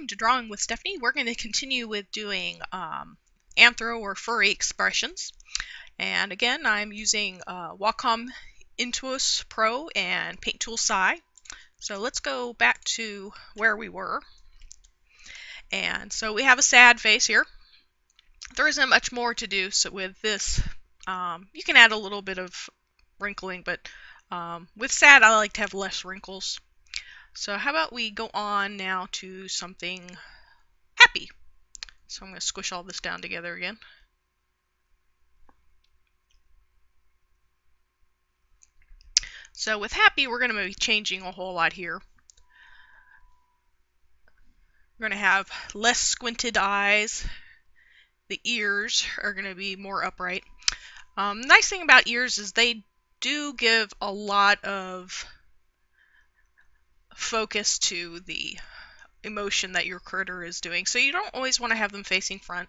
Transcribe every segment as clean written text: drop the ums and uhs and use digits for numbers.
welcome to Drawing with Stephanie. We're going to continue with doing anthro or furry expressions. And again, I'm using Wacom Intuos Pro and Paint Tool Sci. So let's go back to where we were. And so we have a sad face here. There isn't much more to do with this. You can add a little bit of wrinkling, but with sad I like to have less wrinkles. So how about we go on now to something happy. So I'm going to squish all this down together again. So with happy, we're going to be changing a whole lot here. We're going to have less squinted eyes. The ears are going to be more upright. Nice thing about ears is they do give a lot of focus to the emotion that your critter is doing. So you don't always want to have them facing front.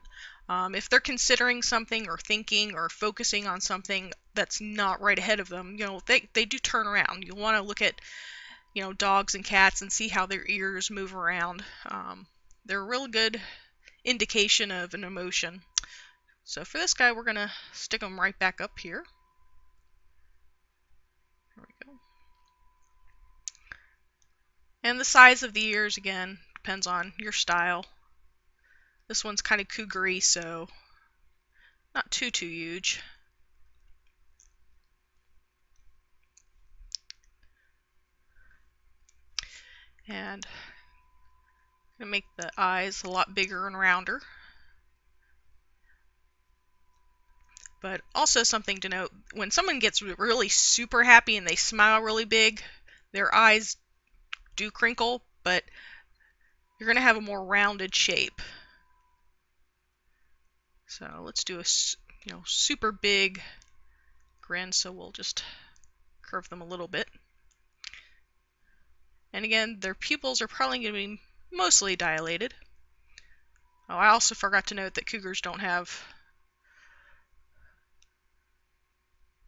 If they're considering something or thinking or focusing on something that's not right ahead of them, they do turn around. You'll want to look at, dogs and cats and see how their ears move around. They're a real good indication of an emotion. So for this guy, we're going to stick them right back up here. There we go. And the size of the ears, again, depends on your style. This one's kind of cougar-y, so not too huge. And I'm going to make the eyes a lot bigger and rounder. But also something to note, when someone gets really super happy and they smile really big, their eyes do crinkle, but you're going to have a more rounded shape. So let's do a super big grin, so we'll just curve them a little bit. And again, their pupils are probably going to be mostly dilated. Oh, I also forgot to note that cougars don't have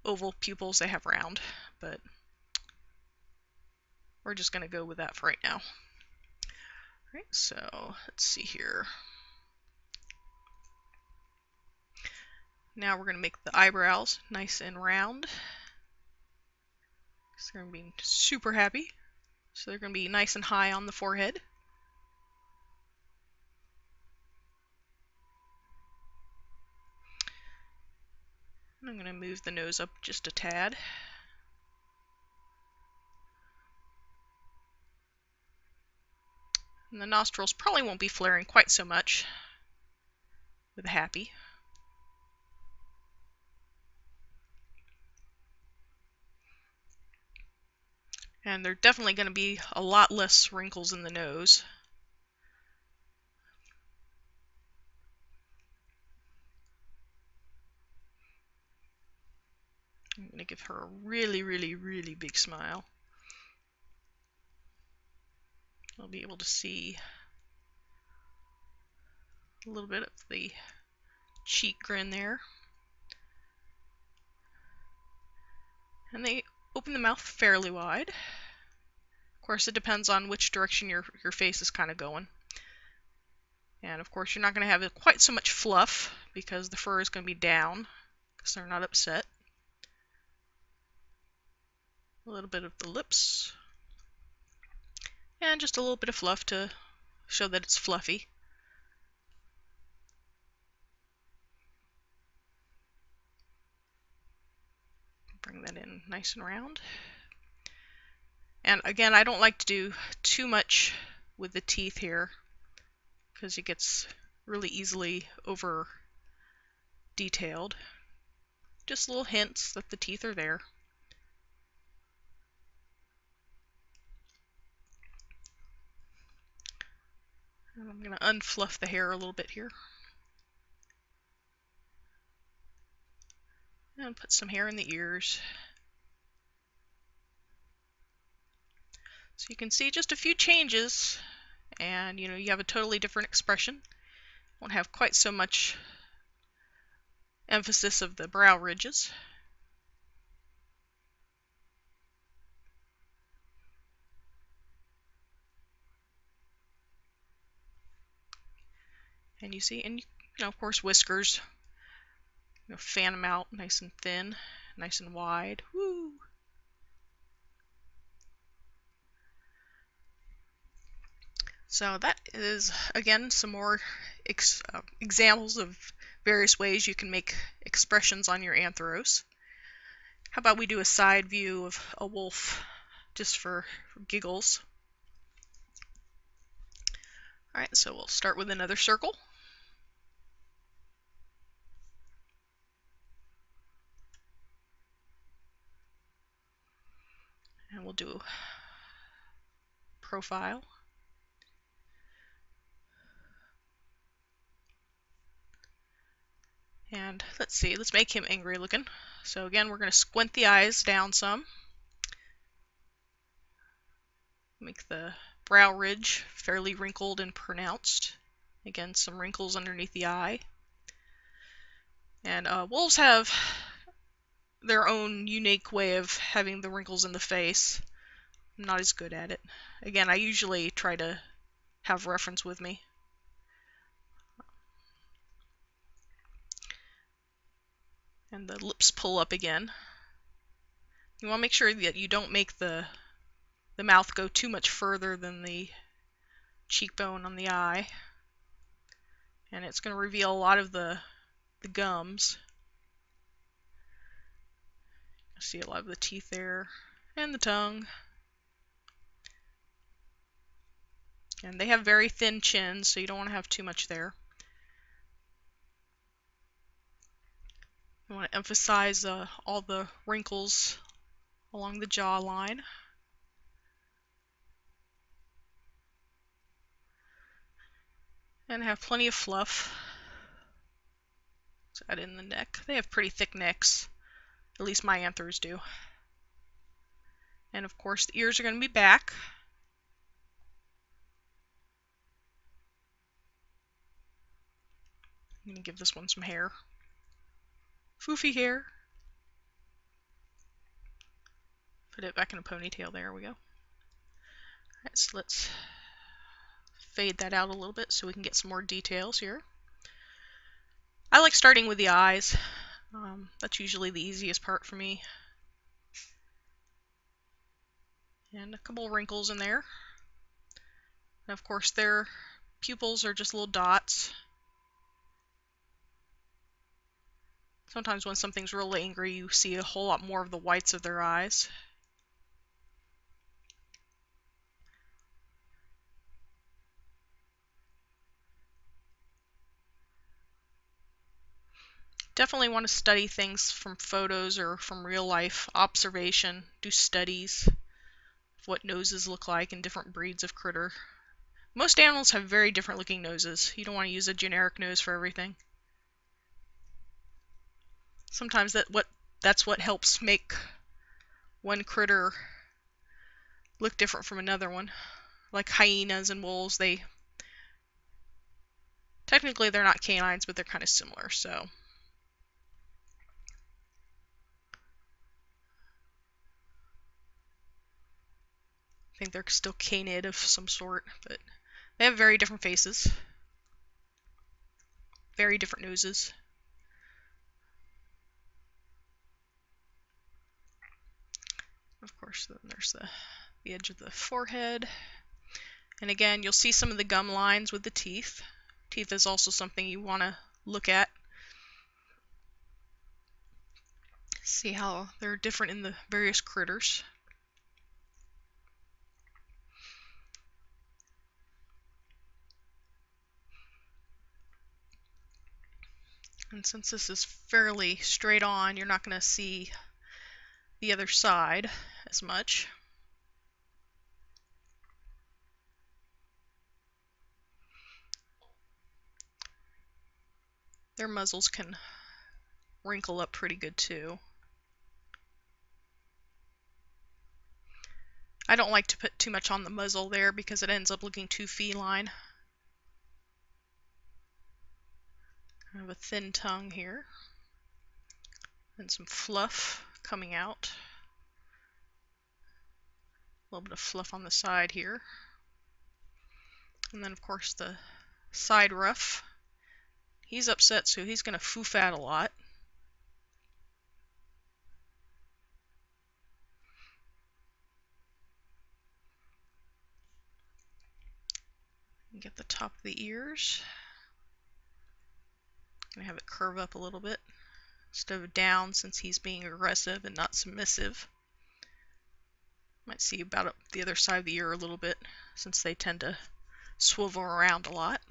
oval pupils, they have round, but we're just going to go with that for right now. All right, so let's see here. Now we're going to make the eyebrows nice and round. So they're going to be super happy. So they're going to be nice and high on the forehead. I'm going to move the nose up just a tad. And the nostrils probably won't be flaring quite so much with happy. And there are definitely going to be a lot less wrinkles in the nose. I'm going to give her a really, really, really big smile. I'll be able to see a little bit of the cheek grin there. And they open the mouth fairly wide. Of course, it depends on which direction your face is kind of going. And of course, you're not going to have quite so much fluff because the fur is going to be down because they're not upset. A little bit of the lips. And just a little bit of fluff to show that it's fluffy. Bring that in nice and round. And again, I don't like to do too much with the teeth here because it gets really easily over detailed. Just little hints that the teeth are there. And I'm going to unfluff the hair a little bit here. And put some hair in the ears. So you can see just a few changes, and you have a totally different expression. Won't have quite so much emphasis of the brow ridges. And you see, and of course, whiskers. Fan them out nice and thin, nice and wide. Woo! So that is, again, some more examples of various ways you can make expressions on your anthros. How about we do a side view of a wolf, just for giggles. Alright, so we'll start with another circle. And we'll do profile. And let's see, let's make him angry looking. So again, we're going to squint the eyes down some. Make the brow ridge fairly wrinkled and pronounced. Again, some wrinkles underneath the eye. And wolves have their own unique way of having the wrinkles in the face. I'm not as good at it. Again, I usually try to have reference with me. And the lips pull up again. You want to make sure that you don't make the mouth go too much further than the cheekbone on the eye. And it's going to reveal a lot of the gums. You see a lot of the teeth there, and the tongue. And they have very thin chins, so you don't want to have too much there. You want to emphasize all the wrinkles along the jawline. And have plenty of fluff. Let's add in the neck. They have pretty thick necks. At least my anthers do. And of course the ears are going to be back. I'm going to give this one some hair. Foofy hair. Put it back in a ponytail. There we go. Alright, so let's fade that out a little bit so we can get some more details here. I like starting with the eyes. That's usually the easiest part for me. And a couple of wrinkles in there. And of course their pupils are just little dots. Sometimes when something's real angry, you see a whole lot more of the whites of their eyes. Definitely want to study things from photos or from real life observation. Do studies of what noses look like in different breeds of critter. Most animals have very different looking noses. You don't want to use a generic nose for everything. Sometimes that's what helps make one critter look different from another one. Like hyenas and wolves, technically they're not canines, but they're kind of similar, so. I think they're still canid of some sort, but they have very different faces. Very different noses. Of course, then there's the edge of the forehead. And again, you'll see some of the gum lines with the teeth. Teeth is also something you want to look at. See how they're different in the various critters. And since this is fairly straight on, you're not going to see the other side as much. Their muzzles can wrinkle up pretty good too. I don't like to put too much on the muzzle there because it ends up looking too feline. I have a thin tongue here. And some fluff coming out. A little bit of fluff on the side here. And then of course the side ruff. he's upset, so he's going to foof out a lot. Get the top of the ears. I'm going to have it curve up a little bit instead of down, since he's being aggressive and not submissive. Might see about up the other side of the ear a little bit, since they tend to swivel around a lot.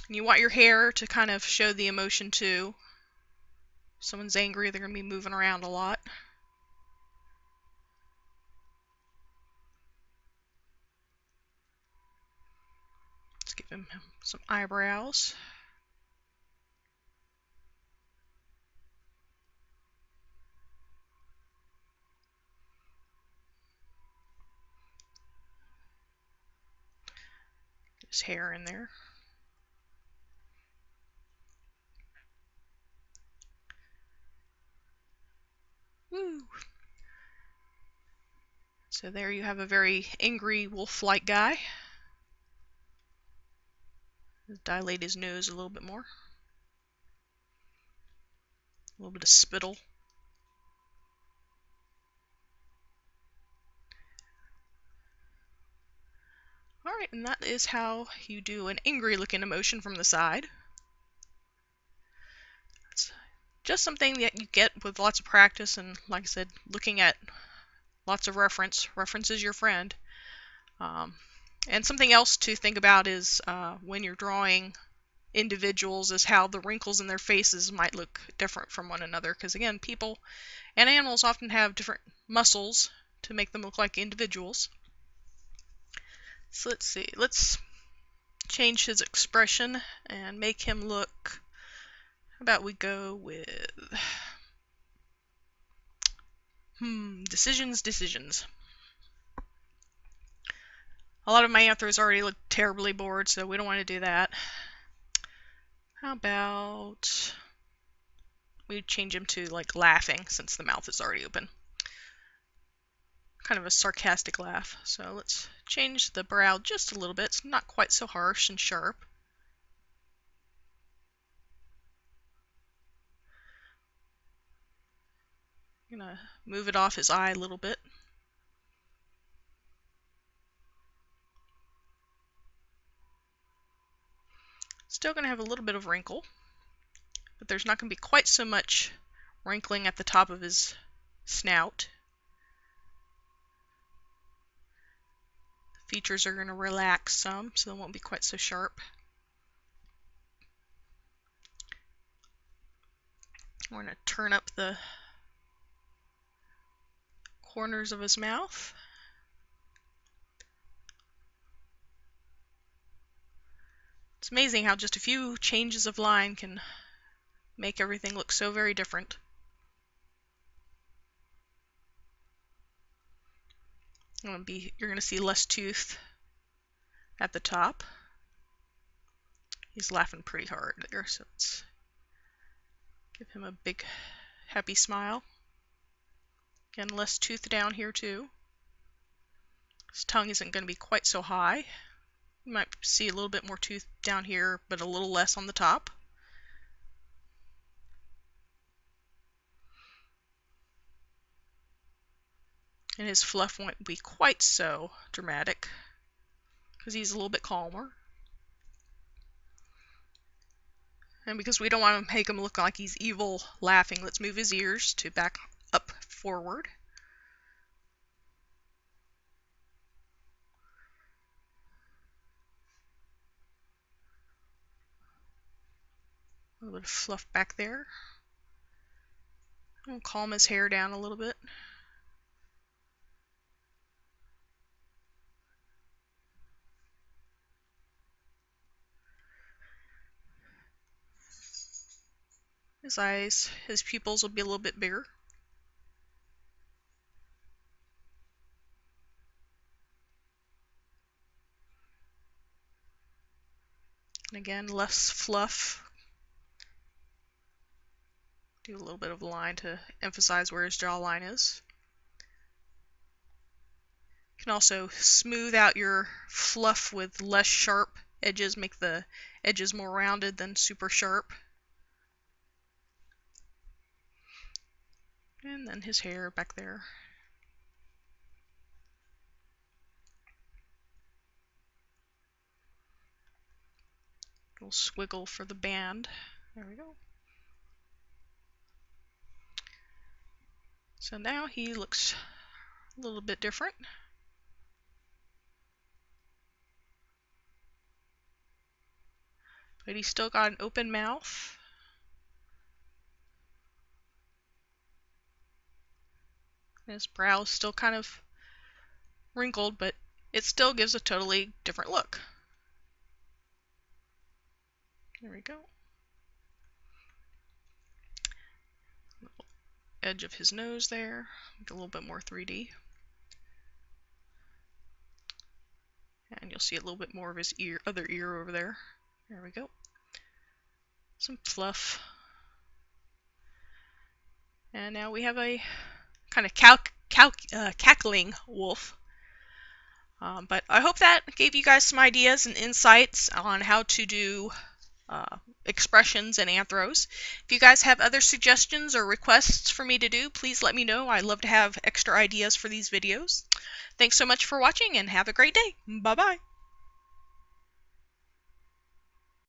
And you want your hair to kind of show the emotion too. If someone's angry, they're going to be moving around a lot. Let's give him some eyebrows. Get his hair in there. Woo! So there you have a very angry wolf-like guy. Dilate his nose a little bit more. A little bit of spittle. Alright, and that is how you do an angry looking emotion from the side. It's just something that you get with lots of practice, and like I said, looking at lots of reference. Reference is your friend. And something else to think about is when you're drawing individuals, is how the wrinkles in their faces might look different from one another, because again, people and animals often have different muscles to make them look like individuals. So let's see, let's change his expression and make him look, how about we go with decisions. A lot of my anthros already look terribly bored, so we don't want to do that. How about we change him to like laughing, since the mouth is already open. Kind of a sarcastic laugh. So let's change the brow just a little bit. It's not quite so harsh and sharp. I'm gonna move it off his eye a little bit. Still gonna have a little bit of wrinkle, but there's not gonna be quite so much wrinkling at the top of his snout. The features are gonna relax some, so they won't be quite so sharp. We're gonna turn up the corners of his mouth. It's amazing how just a few changes of line can make everything look so very different. You're going to see less tooth at the top. He's laughing pretty hard there, so let's give him a big happy smile. Again, less tooth down here too. His tongue isn't going to be quite so high. You might see a little bit more tooth down here, but a little less on the top. And his fluff won't be quite so dramatic, because he's a little bit calmer. And because we don't want to make him look like he's evil laughing, let's move his ears to back up forward. A little bit of fluff back there. I'll calm his hair down a little bit. His eyes, his pupils will be a little bit bigger. And again, less fluff. Do a little bit of line to emphasize where his jawline is. You can also smooth out your fluff with less sharp edges, make the edges more rounded than super sharp. And then his hair back there. Little squiggle for the band. There we go. So now he looks a little bit different. But he's still got an open mouth. His brow's still kind of wrinkled, but it still gives a totally different look. There we go. Edge of his nose there, a little bit more 3D. And you'll see a little bit more of his other ear over there. There we go. Some fluff. And now we have a kind of cackling wolf. But I hope that gave you guys some ideas and insights on how to do expressions and anthros. If you guys have other suggestions or requests for me to do, please let me know. I love to have extra ideas for these videos. Thanks so much for watching and have a great day. Bye-bye.